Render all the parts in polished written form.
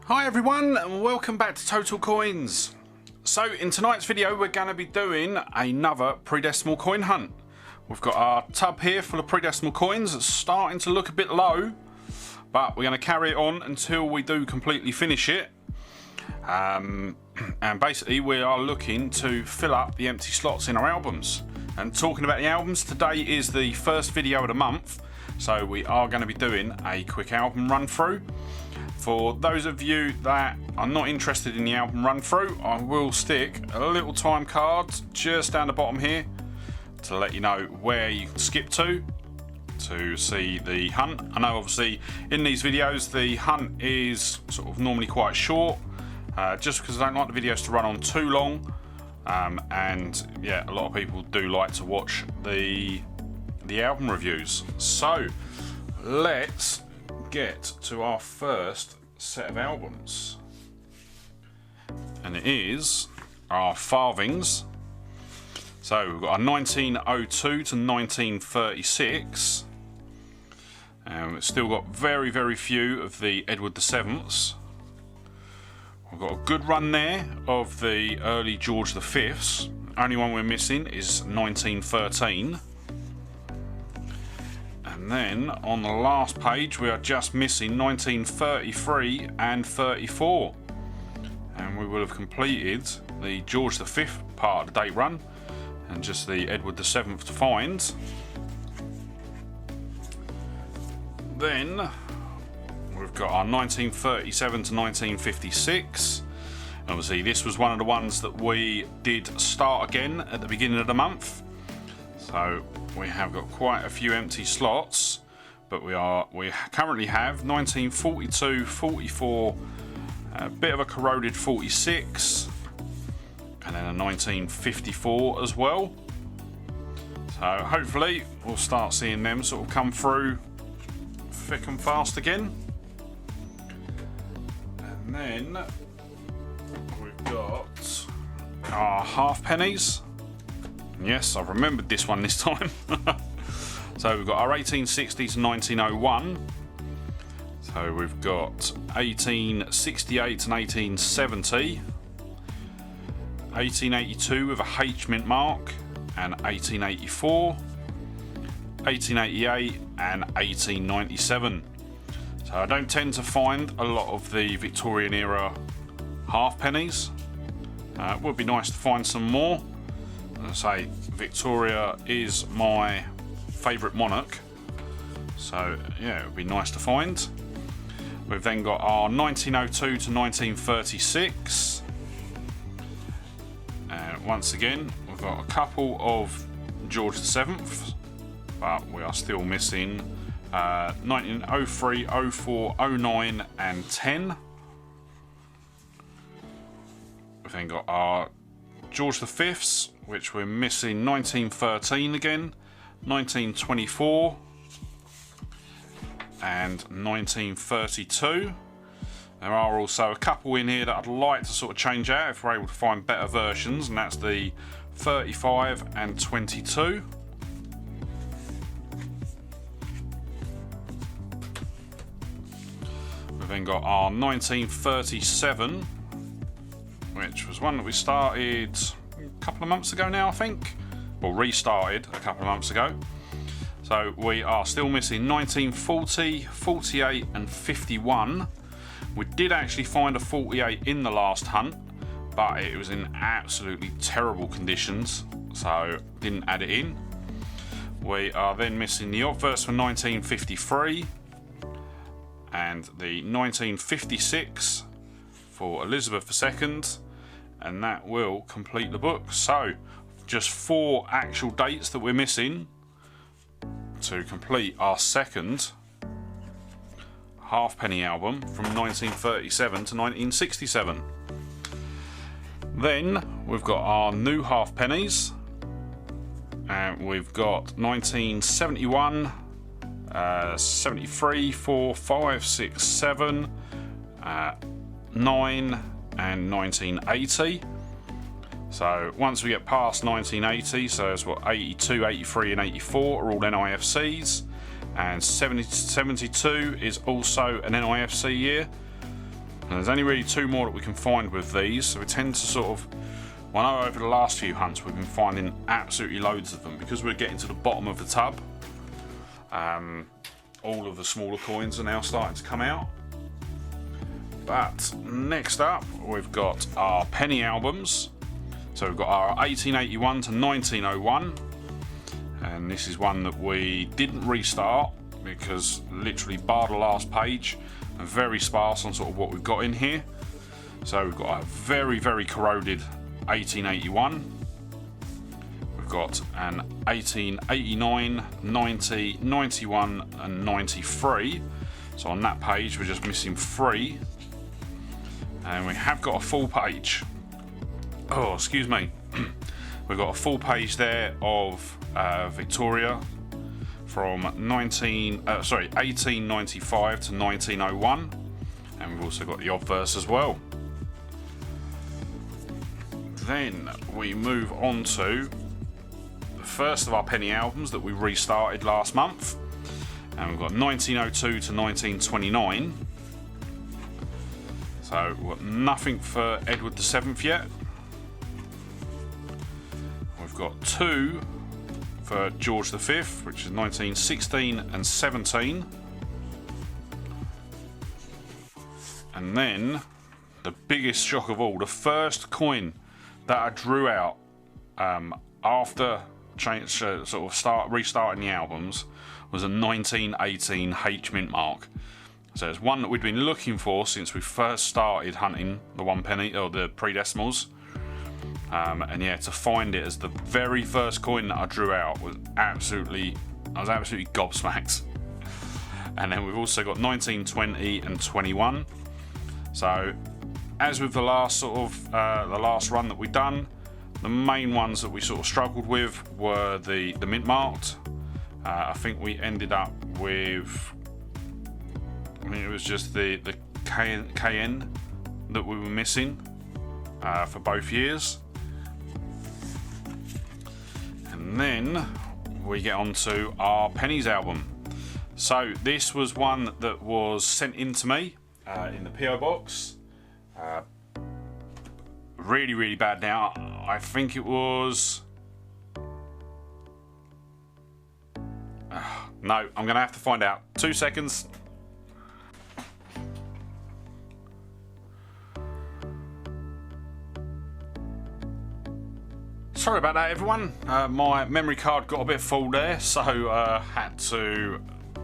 Hi everyone and welcome back to Total Coins. So in tonight's video we're going to be doing another pre-decimal coin hunt. We've got our tub here full of pre-decimal coins. It's starting to look a bit low, but we're going to carry it on until we do completely finish it. And basically we are looking to fill up the empty slots in our albums. And talking about the albums, today is the first video of the month, so we are going to be doing a quick album run through. For those of you that are not interested in the album run through, I will stick a little time card just down the bottom here to let you know where you can skip to see the hunt. I know obviously in these videos the hunt is sort of normally quite short, just because I don't like the videos to run on too long, and yeah, a lot of people do like to watch the album reviews. So let's get to our first set of albums, and it is our Farvings. So we've got a 1902 to 1936, and we've still got very few of the Edward VII's. We've got a good run there of the early George V's. Only one we're missing is 1913. And then on the last page we are just missing 1933 and 34, and we will have completed the George V part of the date run and just the Edward VII to find. Then we've got our 1937 to 1956. Obviously this was one of the ones that we did start again at the beginning of the month, so we have got quite a few empty slots, but we currently have 1942, 44, a bit of a corroded 46, and then a 1954 as well. So hopefully we'll start seeing them sort of come through thick and fast again. And then we've got our half pennies. Yes, I've remembered this one this time. So we've got our 1860 to 1901. So we've got 1868 and 1870. 1882 with a H mint mark, and 1884. 1888 and 1897. So I don't tend to find a lot of the Victorian era half pennies. It would be nice to find some more. As I say, Victoria is my favourite monarch, so yeah, it would be nice to find. We've then got our 1902 to 1936, and once again we've got a couple of George VII, but we are still missing 1903, 04, 09 and 10. We've then got our George V's, which we're missing 1913 again, 1924 and 1932. There are also a couple in here that I'd like to sort of change out if we're able to find better versions, and that's the 35 and 22. We've then got our 1937, which was one that we started a couple of months ago now, I think. Well, restarted a couple of months ago. So we are still missing 1940, 48 and 51. We did actually find a 48 in the last hunt, but it was in absolutely terrible conditions, so didn't add it in. We are then missing the obverse for 1953 and the 1956 for Elizabeth II, and that will complete the book. So just 4 actual dates that we're missing to complete our second halfpenny album from 1937 to 1967. Then we've got our new halfpennies, and we've got 1971, 73, 4, 5, 6, 7, 9 and 1980. So once we get past 1980, so it's what, 82, 83 and 84 are all NIFCs, and 72 is also an NIFC year. And there's only really 2 more that we can find with these, so we tend to sort of, well, I know over the last few hunts we've been finding absolutely loads of them because we're getting to the bottom of the tub. All of the smaller coins are now starting to come out. But next up we've got our penny albums. So we've got our 1881 to 1901, and this is one that we didn't restart because literally bar the last page and very sparse on sort of what we've got in here. So we've got a very, very corroded 1881. We've got an 1889, 90, 91 and 93. So on that page we're just missing 3. And we have got a full page. Oh, excuse me. We've got a full page there of Victoria from 1895 to 1901, and we've also got the obverse as well. Then we move on to the first of our penny albums that we restarted last month, and we've got 1902 to 1929. So we've got nothing for Edward VII yet. We've got 2 for George V, which is 1916 and 17. And then the biggest shock of all, the first coin that I drew out after restarting the albums was a 1918 H mint mark. So it's one that we'd been looking for since we first started hunting the 1 penny or the pre-decimals. And yeah, to find it as the very first coin that I drew out was I was absolutely gobsmacked. And then we've also got 1920 and 21. So as with the last the last run that we've done, the main ones that we sort of struggled with were the mint marked. I think we ended up with, I think it was just the KN that we were missing for both years. And then we get on to our pennies album. So this was one that was sent in to me in the PO box. Really, really bad now. I think it was... no, I'm going to have to find out. 2 seconds. Sorry about that, everyone. My memory card got a bit full there, so had to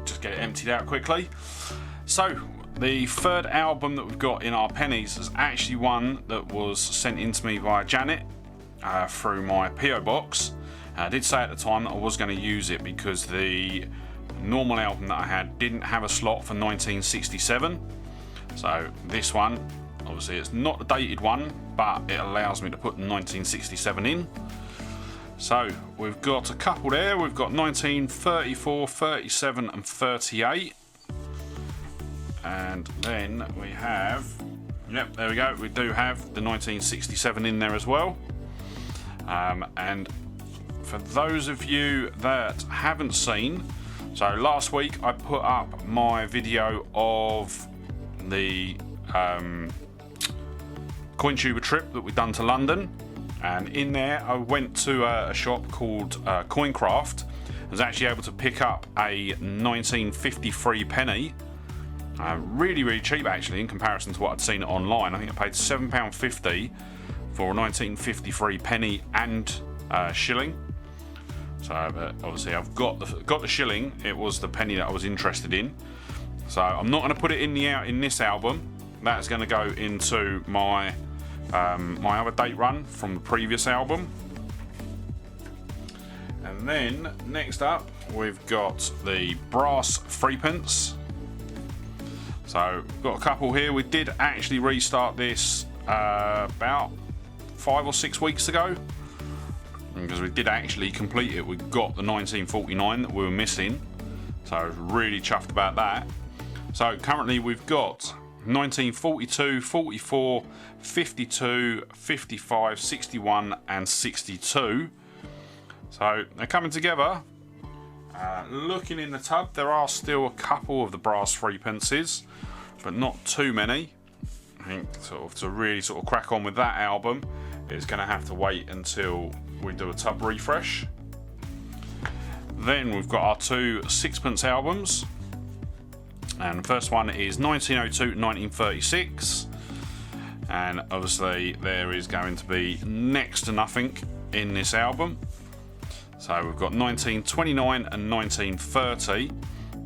just get it emptied out quickly. So the third album that we've got in our pennies is actually one that was sent in to me by Janet through my PO box. I did say at the time that I was going to use it because the normal album that I had didn't have a slot for 1967. So this one, obviously it's not the dated one, but it allows me to put 1967 in. So we've got a couple there. We've got 1934, 37 and 38. And then we have, yep, there we go, we do have the 1967 in there as well. And for those of you that haven't seen, so last week I put up my video of the CoinTuber trip that we've done to London, and in there I went to a shop called Coincraft. I was actually able to pick up a 1953 penny, really, really cheap actually in comparison to what I'd seen online. I think I paid £7.50 for a 1953 penny and shilling. So obviously I've got the shilling. It was the penny that I was interested in. So I'm not going to put it in this album. That's going to go into my my other date run from the previous album. And then next up we've got the brass 3pence. So we've got a couple here. We did actually restart this about 5 or 6 weeks ago, because we did actually complete it. We got the 1949 that we were missing, so I was really chuffed about that. So currently we've got 1942, 44, 52, 55, 61 and 62. So they're coming together. Looking in the tub, there are still a couple of the brass 3pences, but not too many. I think to really sort of crack on with that album, it's going to have to wait until we do a tub refresh. Then we've got our two Sixpence albums, and the first one is 1902-1936, and obviously there is going to be next to nothing in this album. So we've got 1929 and 1930.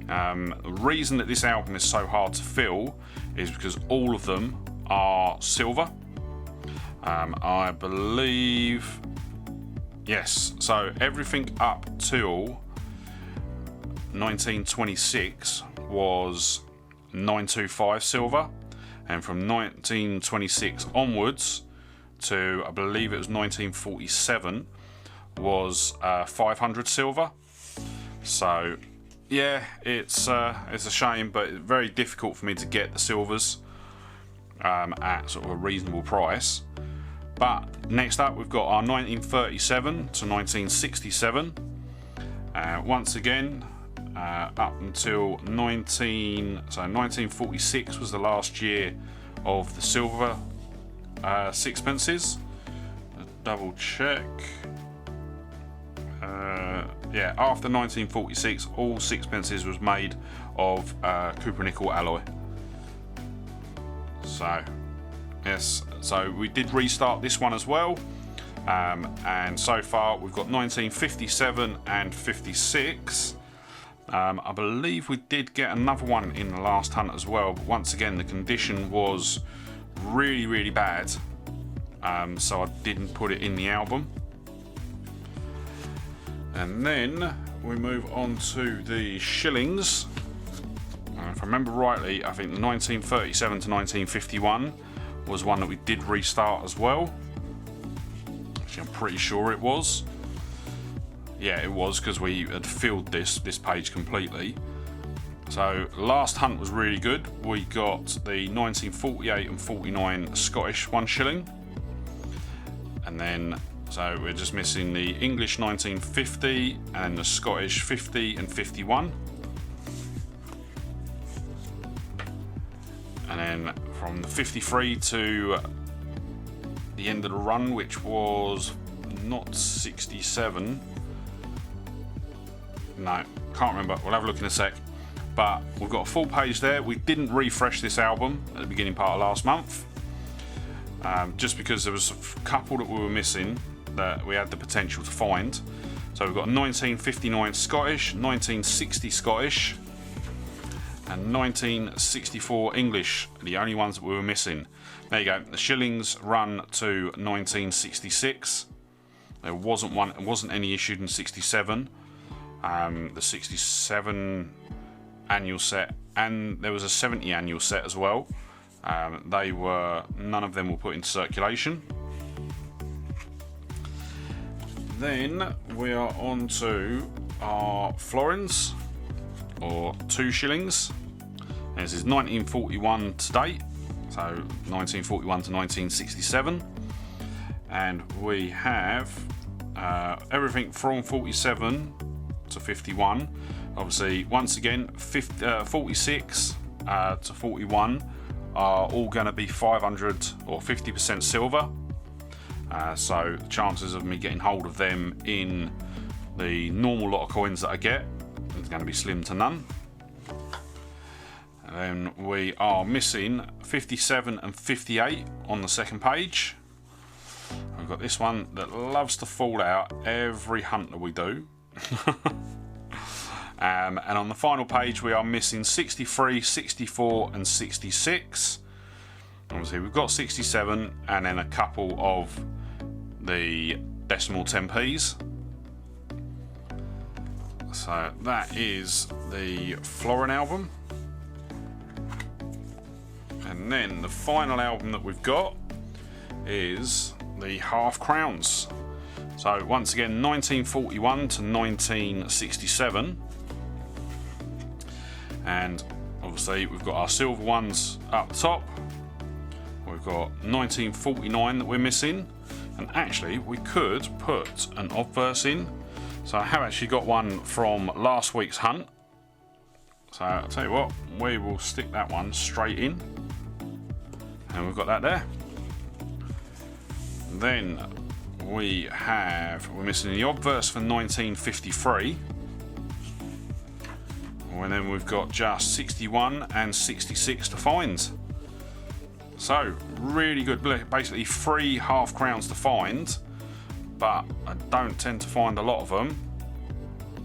The reason that this album is so hard to fill is because all of them are silver. I believe, yes, so everything up till 1926 was 925 silver, and from 1926 onwards to I believe it was 1947 was 500 silver. So yeah, it's a shame, but very difficult for me to get the silvers at sort of a reasonable price. But next up we've got our 1937 to 1967. Once again, up until 1946 was the last year of the silver sixpences. Double check. Yeah, after 1946, all sixpences was made of copper nickel alloy. So, yes, so we did restart this one as well, and so far we've got 1957 and 56. I believe we did get another one in the last hunt as well, but once again the condition was really bad, so I didn't put it in the album. And then we move on to the Shillings. If I remember rightly, I think 1937 to 1951 was one that we did restart as well. Actually, I'm pretty sure it was. Yeah, it was, because we had filled this page completely. So last hunt was really good. We got the 1948 and 49 Scottish 1 shilling, and then so we're just missing the English 1950 and the Scottish 50 and 51. And then from the 53 to the end of the run, which was not 67. No, can't remember. We'll have a look in a sec. But we've got a full page there. We didn't refresh this album at the beginning part of last month, just because there was a couple that we were missing that we had the potential to find. So we've got 1959 Scottish, 1960 Scottish, and 1964 English, the only ones that we were missing. There you go. The Shillings run to 1966. There wasn't any issued in 67. The 67 annual set, and there was a 70 annual set as well. None of them were put into circulation. Then we are on to our florins, or 2 shillings. And this is 1941 to date, so 1941 to 1967. And we have everything from 47 to 51. Obviously, once again, 46 to 41 are all going to be 500 or 50% silver. So the chances of me getting hold of them in the normal lot of coins that I get is going to be slim to none. And then we are missing 57 and 58 on the second page. We've got this one that loves to fall out every hunt that we do. And on the final page we are missing 63, 64 and 66. Obviously we've got 67 and then a couple of the decimal 10p's. So that is the Florence album. And then the final album that we've got is the half crowns. So once again, 1941 to 1967. And obviously we've got our silver ones up top. We've got 1949 that we're missing. And actually we could put an obverse in. So I have actually got one from last week's hunt. So I'll tell you what, we will stick that one straight in. And we've got that there. Then we're missing the obverse for 1953. And then we've got just 61 and 66 to find. So really good, basically 3 half crowns to find, but I don't tend to find a lot of them,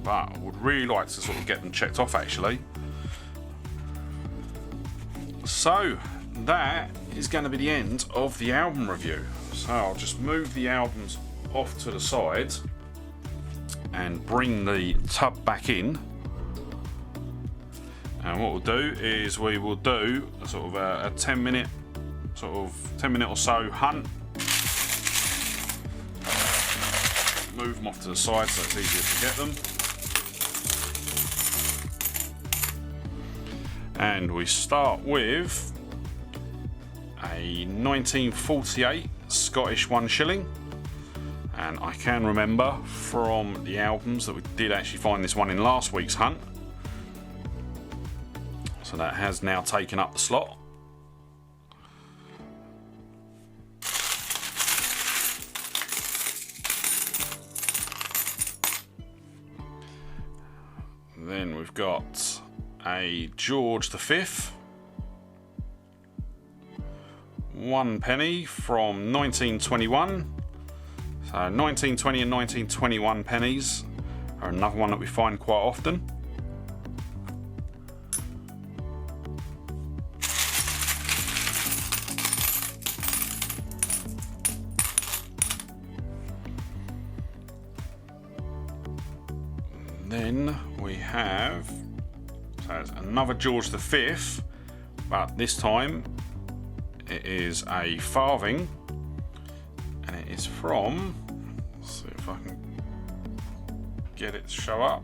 but I would really like to sort of get them checked off actually. So that is going to be the end of the album review. So I'll just move the albums off to the side and bring the tub back in. And what we'll do is we will do a sort of a 10 minute or so hunt. Move them off to the side so it's easier to get them. And we start with a 1948 Scottish 1 shilling. And I can remember from the albums that we did actually find this one in last week's hunt. So that has now taken up the slot. Then we've got a George V, 1 penny from 1921. So 1920 and 1921 pennies are another one that we find quite often. Then we have another George V, but this time it is a Farving, and it is from, let's see if I can get it to show up.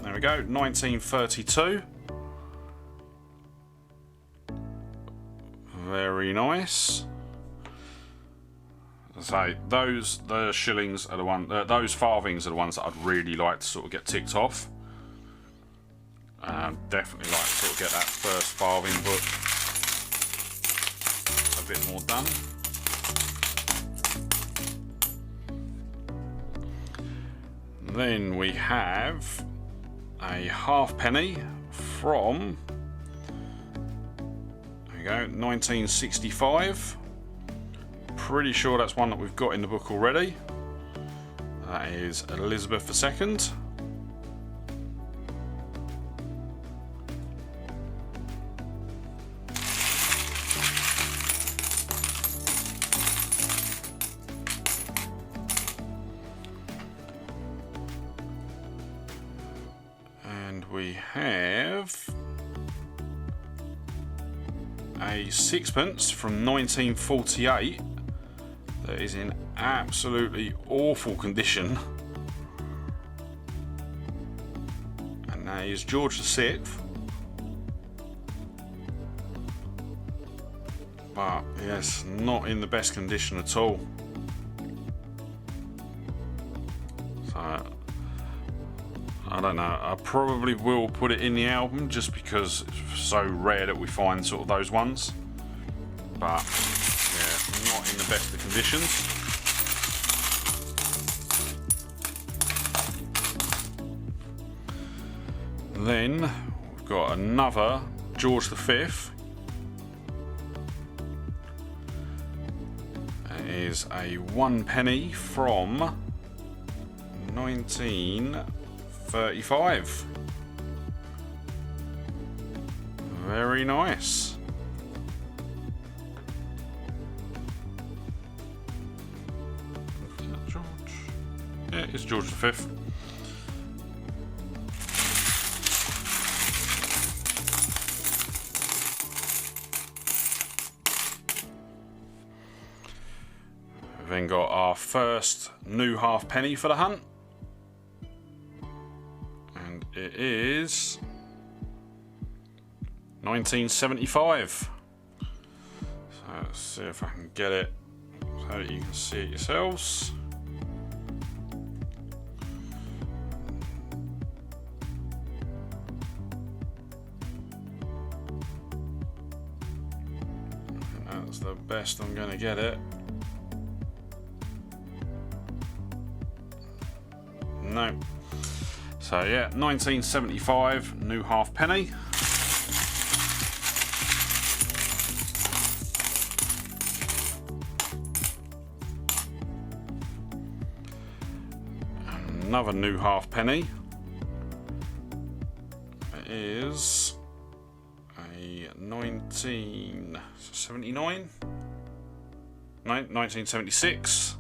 There we go, 1932. Very nice. So the shillings are the one, those farthings are the ones that I'd really like to sort of get ticked off. Definitely like to sort of get that first farthing book a bit more done. Then we have a halfpenny from, there we go, 1965. Pretty sure that's one that we've got in the book already. That is Elizabeth II. And we have a sixpence from 1948. That is in absolutely awful condition, and that is George VI. But yes, not in the best condition at all. So I don't know, I probably will put it in the album just because it's so rare that we find sort of those ones, but not in the best of conditions. Then we've got another George V. It is a 1 penny from 1935. Very nice. Yeah, it's George V. We've then got our first new halfpenny for the hunt, and it is 1975. So let's see if I can get it so that you can see it yourselves. best I'm going to get it. No. So yeah, 1975 new half penny. Another new half penny. It is a 1979? No, 1976.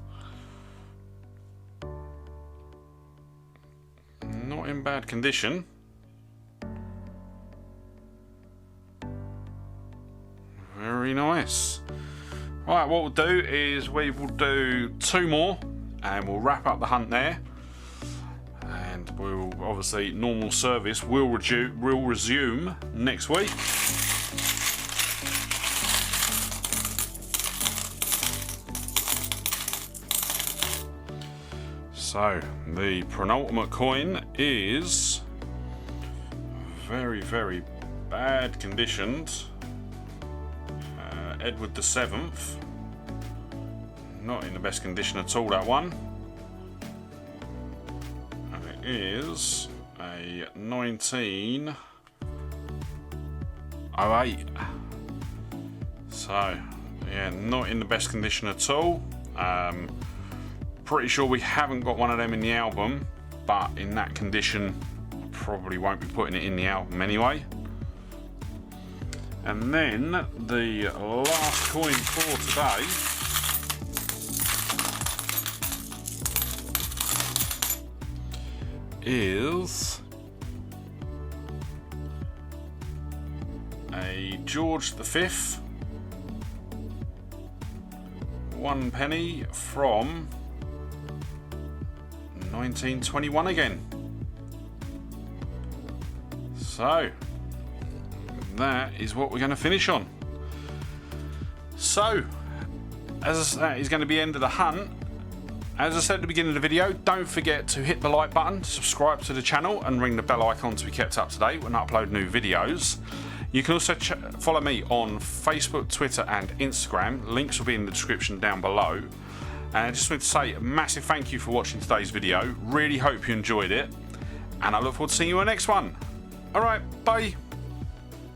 Not in bad condition. Very nice. Right, what we'll do is we will do 2 more and we'll wrap up the hunt there. And we'll obviously, normal service will resume next week. So the penultimate coin is very, very bad conditioned. Edward the 7th. Not in the best condition at all, that one. And it is a 1908. So yeah, not in the best condition at all. Pretty sure we haven't got one of them in the album, but in that condition I probably won't be putting it in the album anyway. And then the last coin for today is a George V 1 penny from 1921 again. So that is what we're going to finish on. So as that is going to be the end of the hunt. As I said at the beginning of the video, don't forget to hit the like button, subscribe to the channel and ring the bell icon to be kept up to date when I upload new videos. You can also follow me on Facebook, Twitter and Instagram. Links will be in the description down below. And I just want to say a massive thank you for watching today's video. Really hope you enjoyed it. And I look forward to seeing you in the next one. Alright, bye.